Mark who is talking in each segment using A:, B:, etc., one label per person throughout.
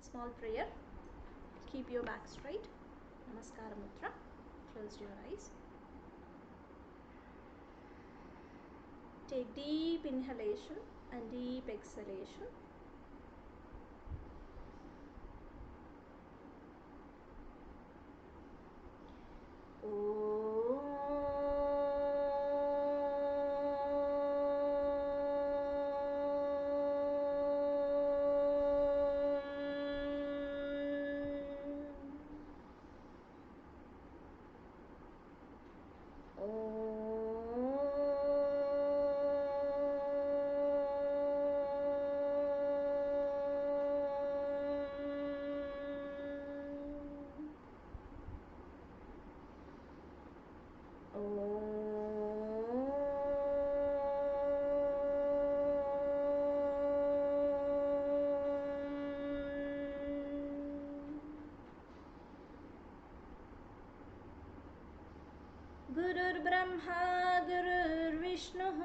A: Small prayer. Keep your back straight. Namaskara Mudra. Close your eyes. Take deep inhalation and deep exhalation. गुरुर्ब्रह्मा गुरुर्विष्णुः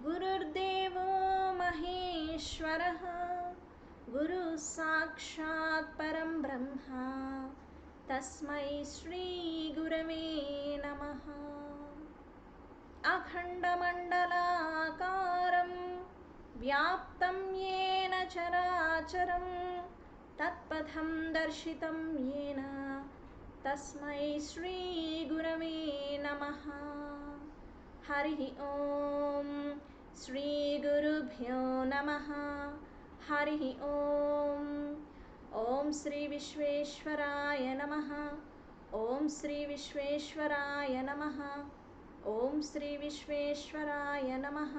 A: गुरुर्देवो महेश्वरः गुरुः साक्षात् परं ब्रह्मा तस्मै श्रीगुरवे नमः। अखण्डमण्डलाकारं व्याप्तं येन चराचरं तत्पथं दर्शितं येन तस्मै श्रीगुरवे नमः। हरिः ॐ श्रीगुरुभ्यो नमः। हरिः ॐ ॐ श्रीविश्वेश्वराय नमः। ॐ श्रीविश्वेश्वराय नमः। ॐ श्रीविश्वेश्वराय नमः।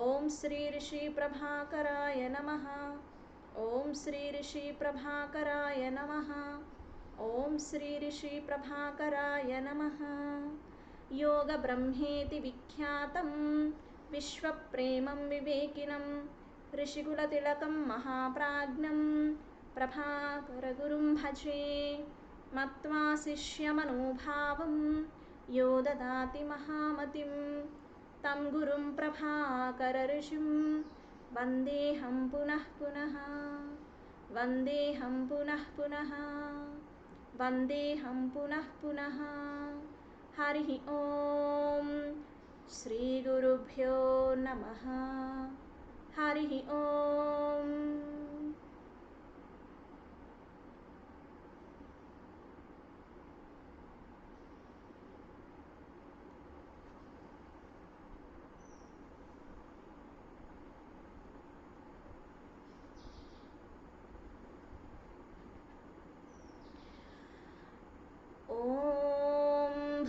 A: ॐ श्रीऋषिप्रभाकराय नमः। ॐ श्रीऋषिप्रभाकराय नमः। ॐ श्रीऋषिप्रभाकराय नमः। योगब्रह्मेति विख्यातं विश्वप्रेमं विवेकिनं ऋषिकुलतिलकं महाप्राज्ञं प्रभाकरगुरुं भजे। मत्वा शिष्यमनोभावं यो ददाति महामतिं तं गुरुं प्रभाकरऋषिं वन्देऽहं पुनः पुनः। वन्देऽहं पुनः पुनः। वन्देऽहं पुनः पुनः। हरिः ॐ श्रीगुरुभ्यो नमः। हरिः ॐ।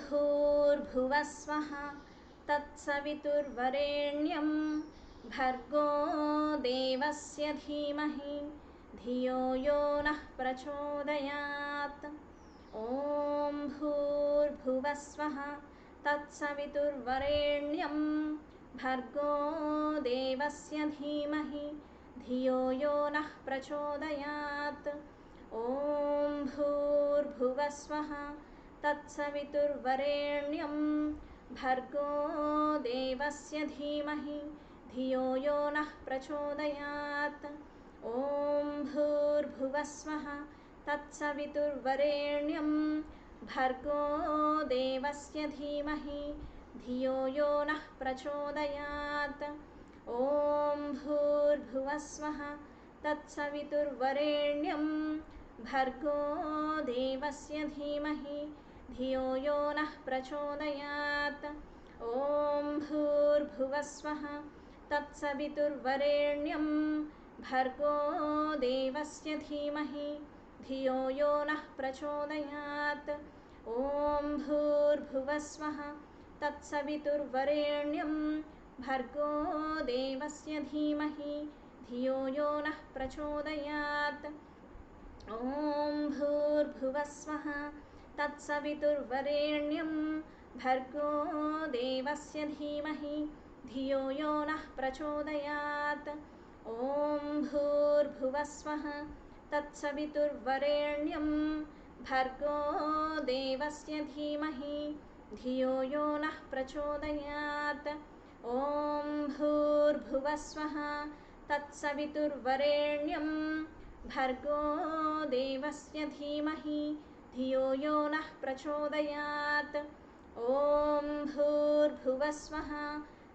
A: भूर्भुवस्वः तत्सवितुर्वरेण्यं भर्गो देवस्य धीमहि धियो यो नः प्रचोदयात्। ॐ भूर्भुवस्वः तत्सवितुर्वरेण्यं भर्गो देवस्य धीमहि धियो यो नः प्रचोदयात्। ॐ भूर्भुवस्वः तत्सवितुर्वरेण्यं भर्गो देवस्य धीमहि धियो यो नः प्रचोदयात्। ॐ भूर्भुवस्वः तत्सवितुर्वरेण्यं भर्गो देवस्य धीमहि धियो यो नः प्रचोदयात्। ॐ भूर्भुवस्वः तत्सवितुर्वरेण्यं भर्गो देवस्य धीमहि धियो यो नः प्रचोदयात्। ॐ भूर्भुवस्वः तत्सवितुर्वरेण्यं भर्गो देवस्य धीमहि धियो यो नः प्रचोदयात्। ॐ भूर्भुवस्वः तत्सवितुर्वरेण्यं भर्गो देवस्य धीमहि धियो यो नः प्रचोदयात्। ॐ भूर्भुवस्वः तत्सवितुर्वरेण्यं भर्गो देवस्य धीमहि धियो यो नः प्रचोदयात्। ॐ भूर्भुवस्वः तत्सवितुर्वरेण्यं भर्गो देवस्य धीमहि धियो यो नः प्रचोदयात्। ॐ भूर्भुवस्वः तत्सवितुर्वरेण्यं भर्गो देवस्य धीमहि धियो यो नः प्रचोदयात्। ॐ भूर्भुवस्वः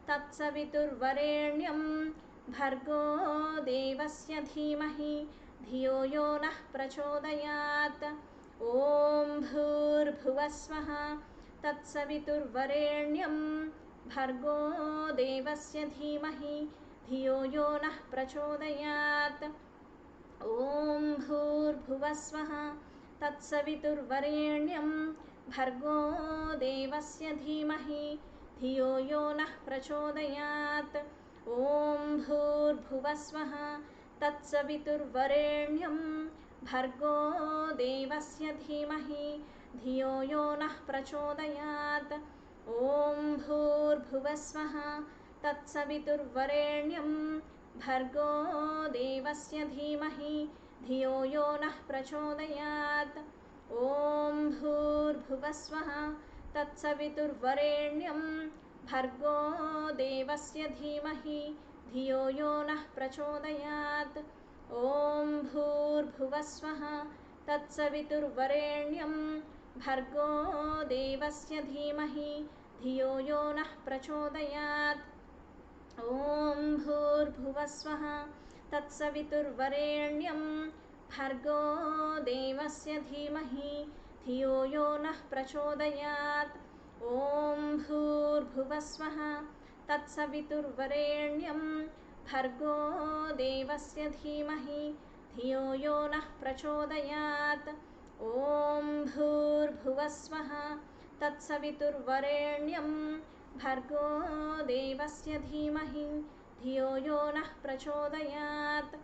A: तत्सवितुर्वरेण्यं भर्गो देवस्य धीमहि धियो यो नः प्रचोदयात्। ॐ भूर्भुवस्वः तत्सवितुर्वरेण्यं भर्गो देवस्य धीमहि धियो यो नः प्रचोदयात्। ॐ भूर्भुवस्वः तत्सवितुर्वरेण्यं भर्गो देवस्य धीमहि धियो यो नः प्रचोदयात्। ॐ भूर्भुवस्वः तत्सवितुर्वरेण्यं भर्गो देवस्य धीमहि धियो यो नः प्रचोदयात्। ॐ भूर्भुवस्वः तत्सवितुर्वरेण्यं भर्गो देवस्य धीमहि धियो यो नः प्रचोदयात्। ॐ भूर्भुवस्वः तत्सवितुर्वरेण्यं भर्गो देवस्य धीमहि धियो यो नः प्रचोदयात्। ॐ भूर्भुवस्वः तत्सवितुर्वरेण्यं भर्गो देवस्य धीमहि धियो यो नः प्रचोदयात्। ॐ भूर्भुवस्वः तत्सवितुर्वरेण्यं भर्गो देवस्य धीमहि धियो यो नः प्रचोदयात्। ॐ भूर्भुवस्वः तत्सवितुर्वरेण्यं भर्गो देवस्य धीमहि धियो यो नः प्रचोदयात्। ॐ भूर्भुवस्वः तत्सवितुर्वरेण्यं भर्गो देवस्य धीमहि धियो यो नः प्रचोदयात्।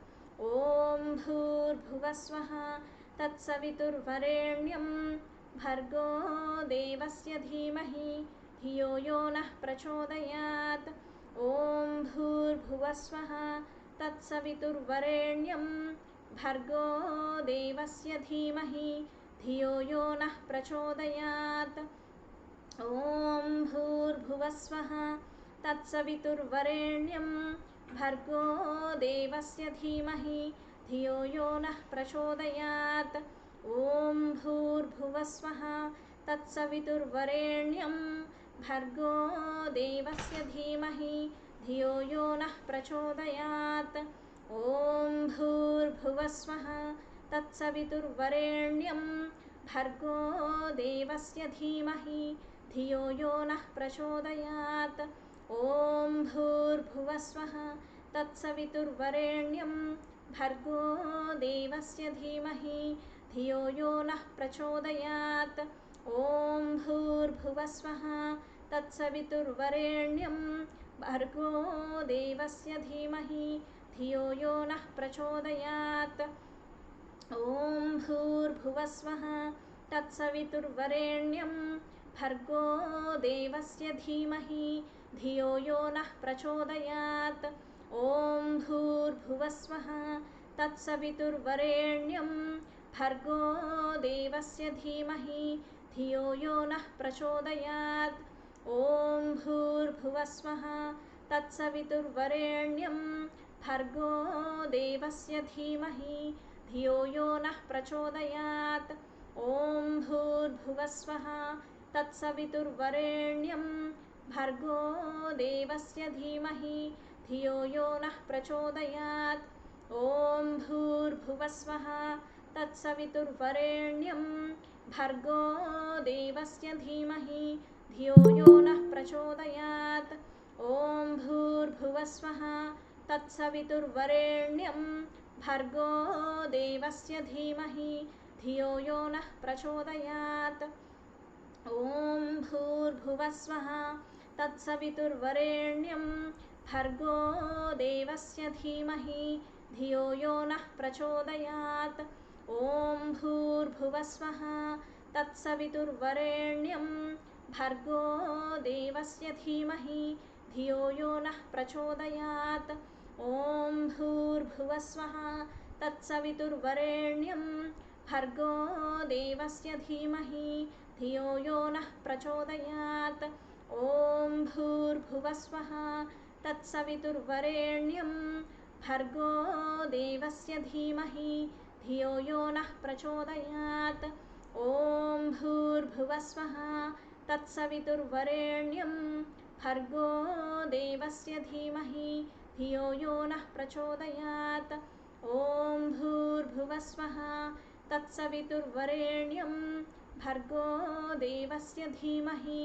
A: ॐ भूर्भुवस्वः तत्सवितुर्वरेण्यं भर्गो देवस्य धीमहि धियो यो नः प्रचोदयात्। ॐ भूर्भुवस्वः तत्सवितुर्वरेण्यं भर्गो देवस्य धीमहि धियो यो नः प्रचोदयात्। ॐ भूर्भुवस्वः तत्सवितुर्वरेण्यं भर्गो देवस्य धीमहि धियो यो नः प्रचोदयात्। ॐ भूर्भुवस्वः तत्सवितुर्वरेण्यं भर्गो देवस्य धीमहि धियो यो नः प्रचोदयात्। ॐ भूर्भुवस्वः तत्सवितुर्वरेण्यं भर्गो देवस्य धीमहि धियो यो नः प्रचोदयात्। ॐ भूर्भुवस्वः तत्सवितुर्वरेण्यं भर्गो देवस्य धीमहि धियो यो नः प्रचोदयात्। ॐ भूर्भुवस्वः तत्सवितुर्वरेण्यं भर्गो देवस्य धीमहि धियो यो नः प्रचोदयात्। ॐ भूर्भुवस्वः तत्सवितुर्वरेण्यं भर्गो देवस्य धीमहि धियो यो नः प्रचोदयात्। ॐ भूर्भुवस्वः तत्सवितुर्वरेण्यं भर्गो देवस्य धीमहि धियो यो नः प्रचोदयात्। ॐ भूर्भुवस्वः तत्सवितुर्वरेण्यं भर्गो देवस्य धीमहि धियो यो नः प्रचोदयात्। ॐ भूर्भुवस्वः तत्सवितुर्वरेण्यं भर्गो देवस्य धीमहि धियो यो नः प्रचोदयात्। ॐ भूर्भुवस्वः तत्सवितुर्वरेण्यं भर्गो देवस्य धीमहि धियो यो नः प्रचोदयात्। ॐ भूर्भुवस्वः तत्सवितुर्वरेण्यं भर्गो देवस्य धीमहि धियो यो नः प्रचोदयात्। ॐ भूर्भुवस्वः तत्सवितुर्वरेण्यं भर्गो देवस्य धीमहि धियो यो नः प्रचोदयात्। ॐ भूर्भुवस्वः तत्सवितुर्वरेण्यं भर्गो देवस्य धीमहि धियो यो नः प्रचोदयात्। ॐ भूर्भुवस्वः तत्सवितुर्वरेण्यं भर्गो देवस्य धीमहि धियो यो नः प्रचोदयात्। ॐ भूर्भुवस्वः तत्सवितुर्वरेण्यं भर्गो देवस्य धीमहि धियो यो नः प्रचोदयात्। ॐ भूर्भुवस्वः तत्सवितुर्वरेण्यं भर्गो देवस्य धीमहि धियो यो नः प्रचोदयात्। ॐ भूर्भुवस्वः तत्सवितुर्वरेण्यं भर्गो देवस्य धीमहि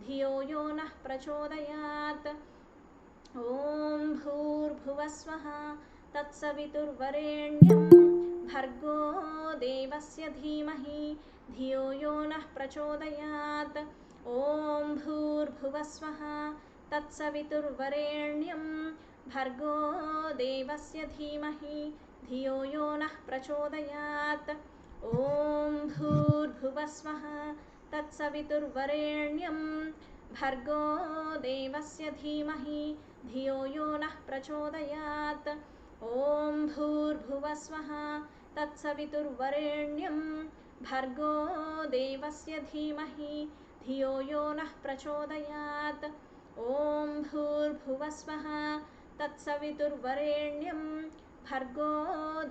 A: धियो यो नः प्रचोदयात्। ॐ भूर्भुवस्वः तत्सवितुर्वरेण्यं भर्गो देवस्य धीमहि धियो यो नः प्रचोदयात्। ॐ भूर्भुवस्वः तत्सवितुर्वरेण्यं भर्गो देवस्य धीमहि धियो यो नः प्रचोदयात्। ॐ भूर्भुवस्वः तत्सवितुर्वरेण्यं भर्गो देवस्य धीमहि धियो यो नः प्रचोदयात्। ॐ भूर्भुवस्वः तत्सवितुर्वरेण्यं भर्गो देवस्य धीमहि धियो यो नः प्रचोदयात्। ॐ भूर्भुवस्वः तत्सवितुर्वरेण्यं भर्गो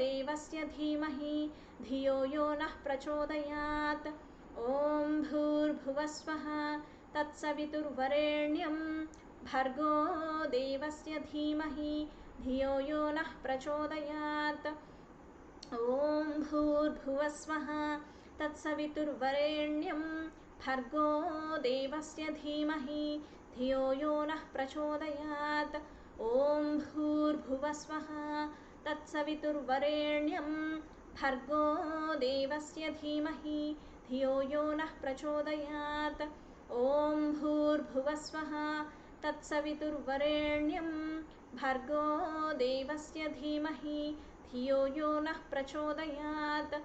A: देवस्य धीमहि धियो यो नः प्रचोदयात्। ॐ भूर्भुवस्वः तत्सवितुर्वरेण्यं भर्गो देवस्य धीमहि धियो यो नः प्रचोदयात्। ॐ भूर्भुवस्वः तत्सवितुर्वरेण्यं भर्गो देवस्य धीमहि धियो यो नः प्रचोदयात्। ॐ भूर्भुवस्वः तत्सवितुर्वरेण्यं भर्गो देवस्य धीमहि धियो यो नः प्रचोदयात्। ॐ भूर्भुवस्वः तत्सवितुर्वरेण्यं भर्गो देवस्य धीमहि धियो यो नः प्रचोदयात्।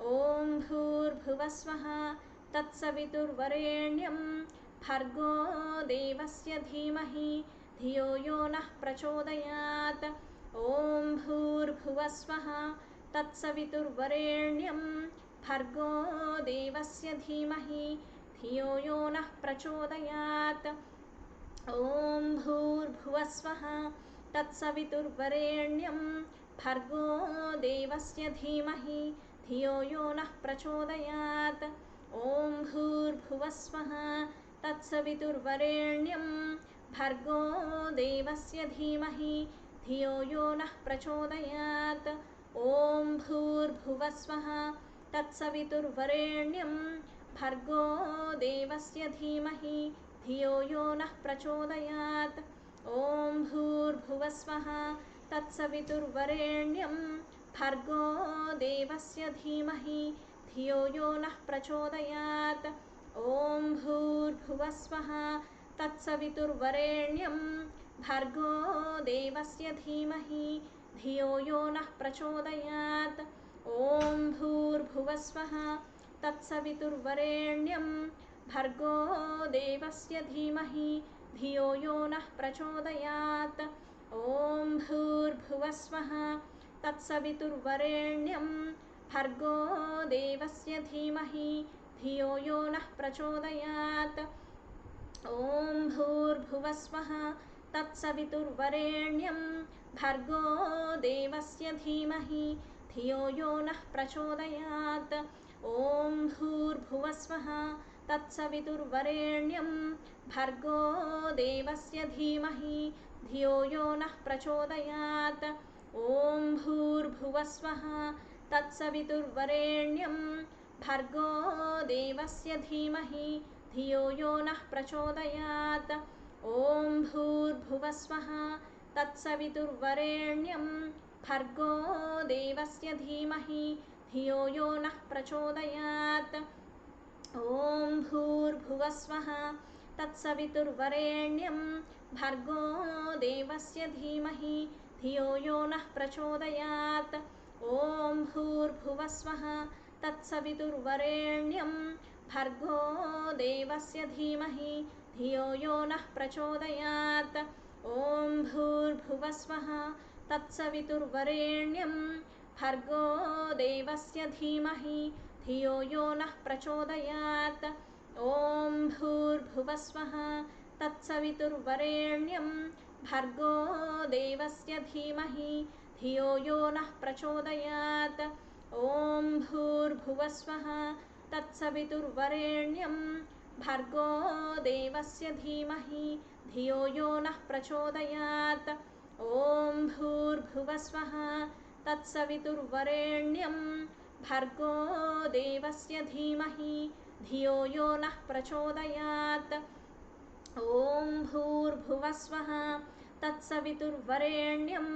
A: ॐ भूर्भुवस्वः तत्सवितुर्वरेण्यं भर्गो देवस्य धीमहि धियो यो नः प्रचोदयात्। ॐ भूर्भुवस्वः तत्सवितुर्वरेण्यं भर्गो देवस्य धीमहि धियो यो नः प्रचोदयात्। ॐ भूर्भुवस्वः तत्सवितुर्वरेण्यं भर्गो देवस्य धीमहि धियो यो नः प्रचोदयात्। ॐ भूर्भुवस्वः तत्सवितुर्वरेण्यं भर्गो देवस्य धीमहि धियो यो नः प्रचोदयात्। ॐ भूर्भुवस्वः तत्सवितुर्वरेण्यं भर्गो देवस्य धीमहि धियो यो नः प्रचोदयात्। ॐ भूर्भुवस्वः तत्सवितुर्वरेण्यं भर्गो देवस्य धीमहि धियो यो नः प्रचोदयात्। ॐ भूर्भुवस्वः तत्सवितुर्वरेण्यं भर्गो देवस्य धीमहि धियो यो नः प्रचोदयात्। ॐ भूर्भुवस्वः तत्सवितुर्वरेण्यं भर्गो देवस्य धीमहि धियो यो नः प्रचोदयात्। ॐ भूर्भुवस्वः तत्सवितुर्वरेण्यं भर्गो देवस्य धीमहि धियो यो नः प्रचोदयात्। ॐ भूर्भुवस्वः तत्सवितुर्वरेण्यं भर्गो देवस्य धीमहि धियो यो नः प्रचोदयात्। ॐ भूर्भुवस्वः तत्सवितुर्वरेण्यं भर्गो देवस्य धीमहि धियो यो नः प्रचोदयात्। ॐ भूर्भुवस्वः तत्सवितुर्वरेण्यं भर्गो देवस्य धीमहि धियो यो नः प्रचोदयात्। ॐ भूर्भुवस्वः तत्सवितुर्वरेण्यं भर्गो देवस्य धीमहि धियो यो नः प्रचोदयात्। ॐ भूर्भुवस्वः तत्सवितुर्वरेण्यं भर्गो देवस्य धीमहि धियो यो नः प्रचोदयात्। ॐ भूर्भुवस्वः तत्सवितुर्वरेण्यं भर्गो देवस्य धीमहि धियो यो नः प्रचोदयात्। ॐ भूर्भुवस्वः तत्सवितुर्वरेण्यं भर्गो देवस्य धीमहि धियो यो नः प्रचोदयात्। ॐ भूर्भुवस्वः तत्सवितुर्वरेण्यं भर्गो देवस्य धीमहि धियो यो नः प्रचोदयात्। ॐ भूर्भुवस्वः तत्सवितुर्वरेण्यं भर्गो देवस्य धीमहि धियो यो नः प्रचोदयात्। ॐ भूर्भुवस्वः तत्सवितुर्वरेण्यं भर्गो देवस्य धीमहि धियो यो नः प्रचोदयात्। ॐ भूर्भुवस्वः तत्सवितुर्वरेण्यं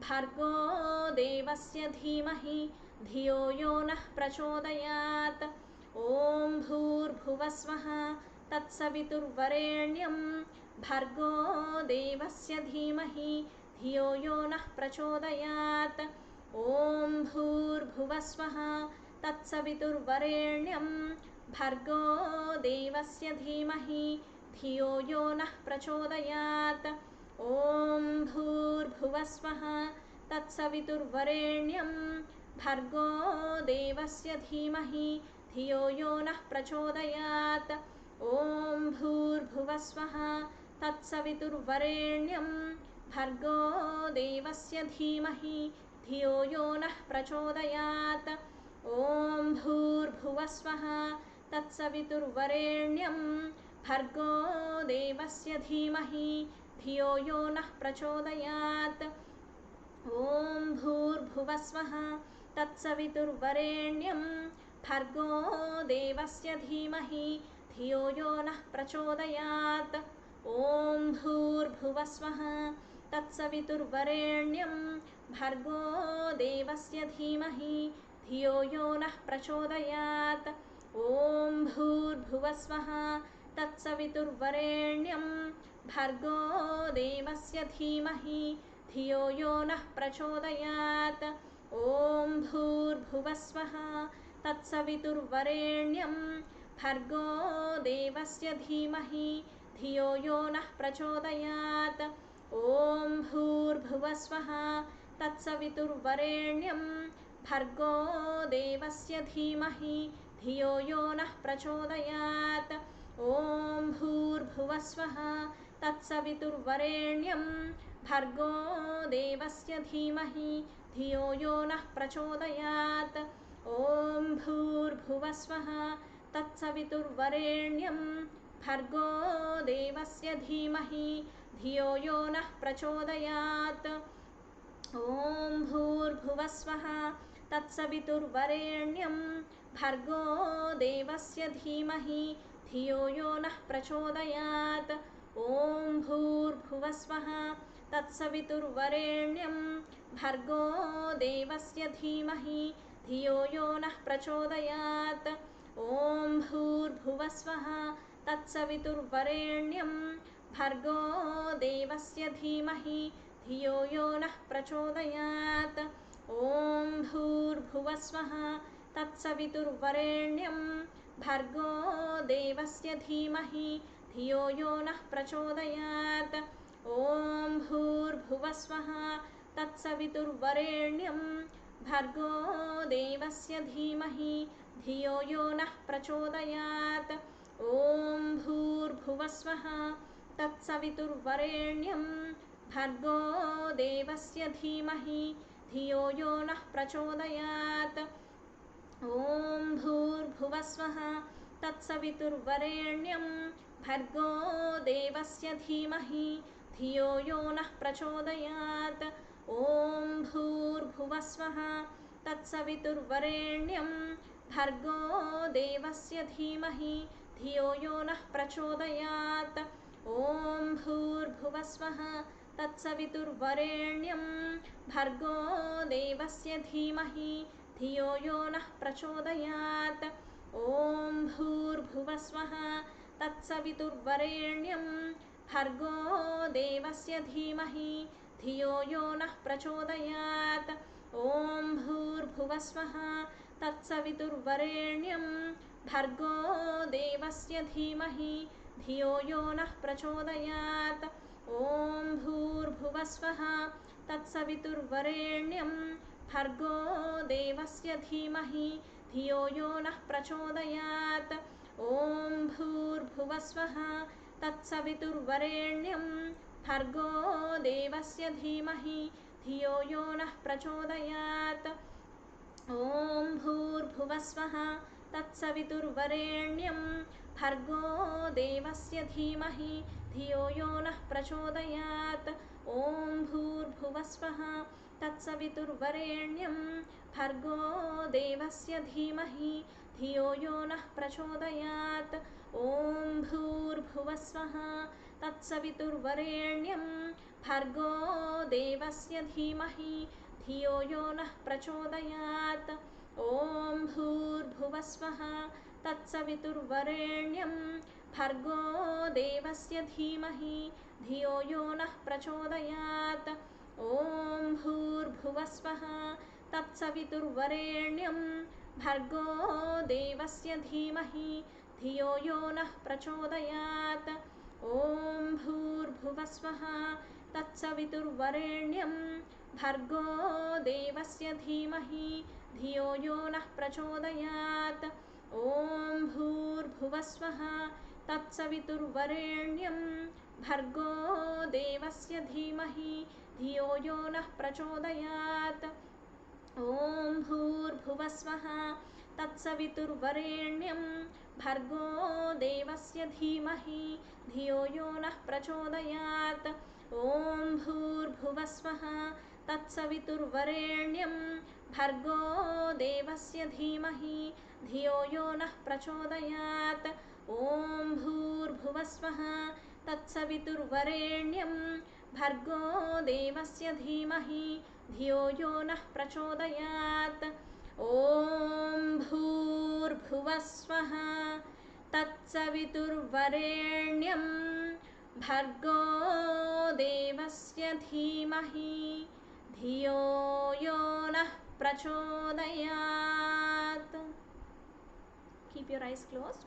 A: भर्गो देवस्य धीमहि धियो यो नः प्रचोदयात्। ॐ भूर्भुवस्वः तत्सवितुर्वरेण्यं भर्गो देवस्य धीमहि धियो यो नः प्रचोदयात्। ॐ भूर्भुवस्वः तत्सवितुर्वरेण्यं भर्गो देवस्य धीमहि धियो यो नः प्रचोदयात्। ॐ भूर्भुवस्वः तत्सवितुर्वरेण्यं भर्गो देवस्य धीमहि धियो यो नः प्रचोदयात्। ॐ भूर्भुवस्वः तत्सवितुर्वरेण्यं भर्गो देवस्य धीमहि धियो यो नः प्रचोदयात्। ॐ भूर्भुवस्वः तत्सवितुर्वरेण्यं भर्गो देवस्य धीमहि धियो यो नः प्रचोदयात्। ॐ भूर्भुवस्वः तत्सवितुर्वरेण्यं भर्गो देवस्य धीमहि धियो यो नः प्रचोदयात्। ॐ भूर्भुवस्वः तत्सवितुर्वरेण्यं भर्गो देवस्य धीमहि धियो यो नः प्रचोदयात्। ॐ भूर्भुवस्वः तत्सवितुर्वरेण्यं भर्गो देवस्य धीमहि धियो यो नः प्रचोदयात्। ॐ भूर्भुवस्वः तत्सवितुर्वरेण्यं भर्गो देवस्य धीमहि धियो यो नः प्रचोदयात्। ॐ भूर्भुवस्वः तत्सवितुर्वरेण्यं भर्गो देवस्य धीमहि धियो यो नः प्रचोदयात्। ॐ भूर्भुवस्वः तत्सवितुर्वरेण्यं भर्गो देवस्य धीमहि धियो यो नः प्रचोदयात्। ॐ भूर्भुवस्वः तत्सवितुर्वरेण्यं भर्गो देवस्य धीमहि धियो यो नः प्रचोदयात्। ॐ भूर्भुवस्वः तत्सवितुर्वरेण्यं भर्गो देवस्य धीमहि धियो यो नः प्रचोदयात्। ॐ भूर्भुवस्वः तत्सवितुर्वरेण्यं भर्गो देवस्य धीमहि धियो यो नः प्रचोदयात्। ॐ भूर्भुवस्वः तत्सवितुर्वरेण्यं भर्गो देवस्य धीमहि धियो यो नः प्रचोदयात्। ॐ भूर्भुवस्वः तत्सवितुर्वरेण्यं भर्गो देवस्य धीमहि धियो यो नः प्रचोदयात्। ॐ भूर्भुवस्वः तत्सवितुर्वरेण्यं भर्गो देवस्य धीमहि धियो यो नः प्रचोदयात्। ॐ भूर्भुवस्वः तत्सवितुर्वरेण्यं भर्गो देवस्य धीमहि धियो यो नः प्रचोदयात्। ॐ भूर्भुवस्वः तत्सवितुर्वरेण्यं भर्गो देवस्य धीमहि धियो यो नः प्रचोदयात्। ॐ भूर्भुवस्वः तत्सवितुर्वरेण्यं भर्गो देवस्य धीमहि धियो यो नः प्रचोदयात्। ॐ भूर्भुवस्वः तत्सवितुर्वरेण्यं भर्गो देवस्य धीमहि धियो यो नः प्रचोदयात्। ॐ भूर्भुवस्वः तत्सवितुर्वरेण्यं भर्गो देवस्य धीमहि धियो यो नः प्रचोदयात्। ॐ भूर्भुवस्वः तत्सवितुर्वरेण्यं भर्गो देवस्य धीमहि धियो यो नः प्रचोदयात्। ॐ भूर्भुवस्वः तत्सवितुर्वरेण्यं भर्गो देवस्य धीमहि धियो यो नः प्रचोदयात्। ॐ भूर्भुवस्वः तत्सवितुर्वरेण्यं भर्गो देवस्य धीमहि धियो यो नः प्रचोदयात्। ॐ भूर्भुवस्वः तत्सवितुर्वरेण्यं भर्गो देवस्य धीमहि धियो यो नः प्रचोदयात्। ॐ भूर्भुवस्वः तत्सवितुर्वरेण्यं भर्गो देवस्य धीमहि धियो यो नः प्रचोदयात्। ॐ भूर्भुवस्वः तत्सवितुर्वरेण्यं भर्गो देवस्य धीमहि धियो यो नः प्रचोदयात्। ॐ भूर्भुवस्वः तत्सवितुर्वरेण्यं भर्गो देवस्य धीमहि धियो यो नः प्रचोदयात्। ॐ भूर्भुवस्वः तत्सवितुर्वरेण्यं भर्गो देवस्य धीमहि धियो यो नः प्रचोदयात्। ॐ भूर्भुवस्वः तत्सवितुर्वरेण्यं भर्गो देवस्य धीमहि धियो यो नः प्रचोदयात्। ॐ भूर्भुवस्वः तत्सवितुर्वरेण्यं भर्गो देवस्य धीमहि धियो यो नः प्रचोदयात्। ॐ भूर्भुवस्वः तत्सवितुर्वरेण्यं भर्गो देवस्य धीमहि धियो यो नः प्रचोदयात्। ॐ भूर्भुवस्वः तत्सवितुर्वरेण्यं भर्गो देवस्य धीमहि धियो यो नः प्रचोदयात्। ॐ भूर्भुवस्वः तत्सवितुर्वरेण्यं भर्गो देवस्य धीमहि धियो यो नः प्रचोदयात्। ॐ भूर्भुवस्वः तत्सवितुर्वरेण्यं भर्गो देवस्य धीमहि धियो यो नः प्रचोदयात्. Keep your eyes closed.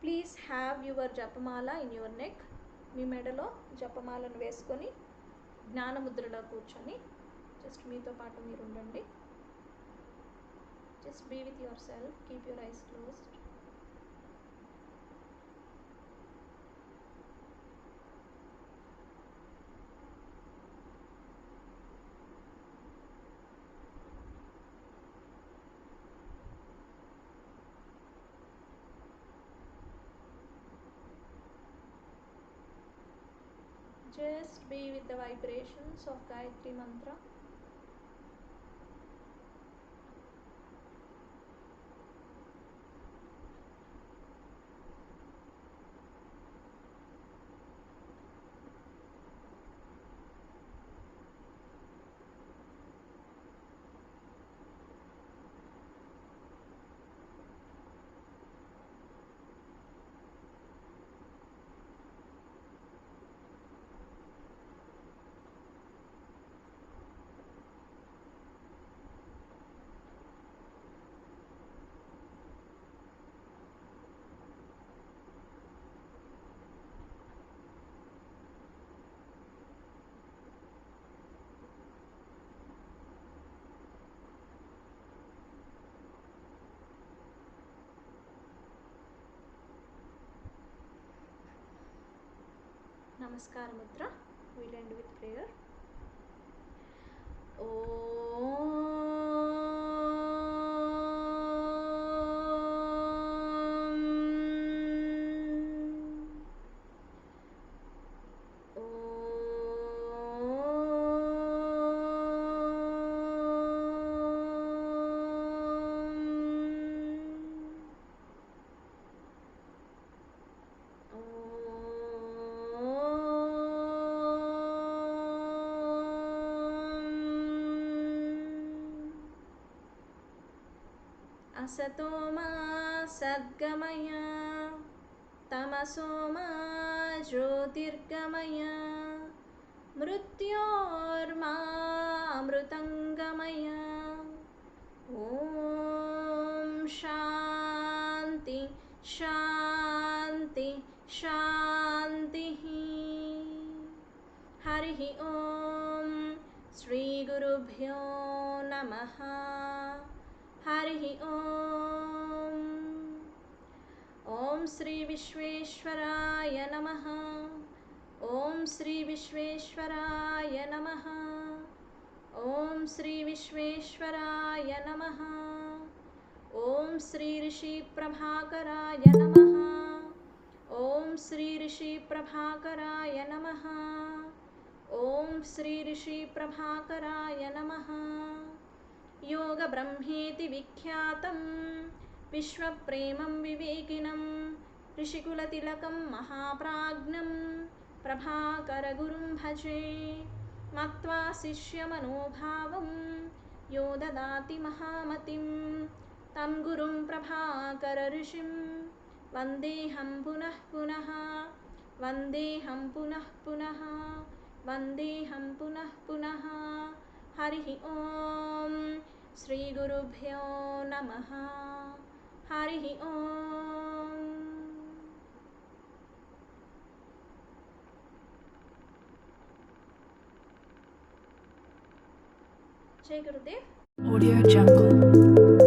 A: Please have your japamala in your neck. మీ మెడలో జపమాలను వేసుకొని జ్ఞానముద్రలో కూర్చొని జస్ట్ మీతో పాటు మీరు ఉండండి. Just be with yourself. Keep your eyes closed. Just be with the vibrations of Gayatri Mantra. Namaskar Mudra. We'll end with prayer. असतो मा सद्गमय तमसो मा ज्योतिर्गमय मृत्योर्मा अमृतंगमय। ॐ शान्ति शान्ति शान्तिः। हरिः ॐ श्रीगुरुभ्यो नमः। हरिः ॐ श्री विश्वेश्वराय नमः। ॐ श्री विश्वेश्वराय नमः। ॐ श्री विश्वेश्वराय नमः। ॐ श्री ऋषिप्रभाकराय नमः। ॐ श्री ऋषिप्रभाकराय नमः। ॐ श्री ऋषिप्रभाकराय नमः। योगब्रह्मेति विख्यातं विश्वप्रेमं विवेकिनं ऋषिकुलतिलकं महाप्राज्ञं प्रभाकरगुरुं भजे। मत्वा शिष्यमनोभावं यो ददाति महामतिं तं गुरुं प्रभाकरऋषिं वन्देऽहं पुनः पुनः। वन्देऽहं पुनः पुनः। वन्देऽहं पुनः पुनः। हरिः ॐ श्रीगुरुभ्यो नमः। हरिः ॐ। जय गुरुदेव।
B: Audio Jungle.